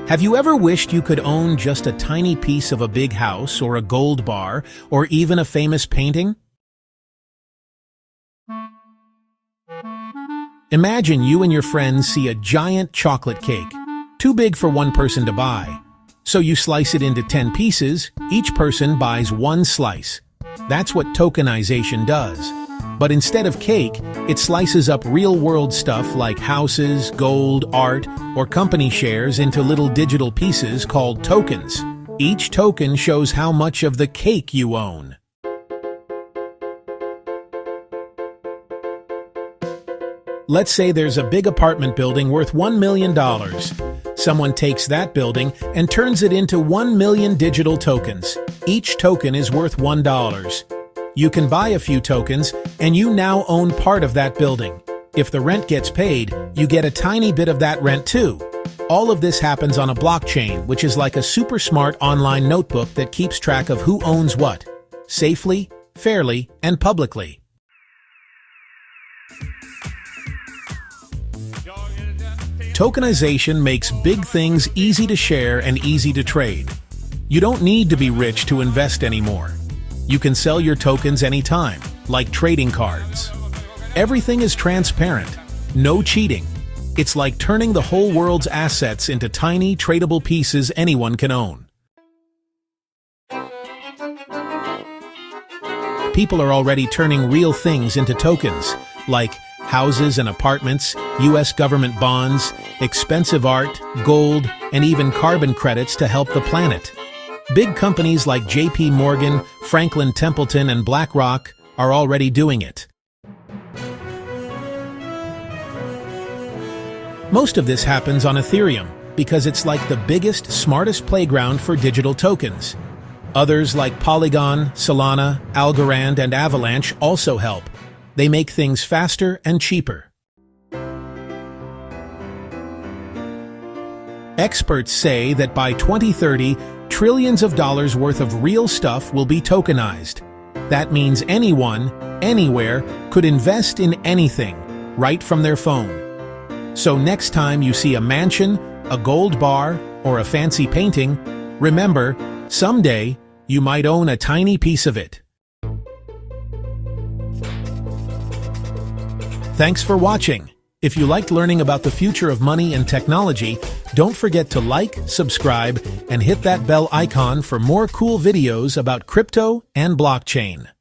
Have you ever wished you could own just a tiny piece of a big house or a gold bar or even a famous painting? Imagine you and your friends see a giant chocolate cake, too big for one person to buy. So you slice it into 10 pieces, each person buys one slice. That's what tokenization does. But instead of cake, it slices up real-world stuff like houses, gold, art, or company shares into little digital pieces called tokens. Each token shows how much of the cake you own. Let's say there's a big apartment building worth $1 million. Someone takes that building and turns it into 1 million digital tokens. Each token is worth $1. You can buy a few tokens, and you now own part of that building. If the rent gets paid, you get a tiny bit of that rent too. All of this happens on a blockchain, which is like a super smart online notebook that keeps track of who owns what, safely, fairly, and publicly. Tokenization makes big things easy to share and easy to trade. You don't need to be rich to invest anymore. You can sell your tokens anytime, like trading cards. Everything is transparent, no cheating. It's like turning the whole world's assets into tiny, tradable pieces anyone can own. People are already turning real things into tokens, like houses and apartments, US government bonds, expensive art, gold, and even carbon credits to help the planet. Big companies like JP Morgan, Franklin Templeton, and BlackRock are already doing it. Most of this happens on Ethereum because it's like the biggest, smartest playground for digital tokens. Others like Polygon, Solana, Algorand, and Avalanche also help. They make things faster and cheaper. Experts say that by 2030, trillions of dollars worth of real stuff will be tokenized. That means anyone, anywhere, could invest in anything, right from their phone. So next time you see a mansion, a gold bar, or a fancy painting, remember, someday you might own a tiny piece of it. Thanks for watching. If you liked learning about the future of money and technology, don't forget to like, subscribe, and hit that bell icon for more cool videos about crypto and blockchain.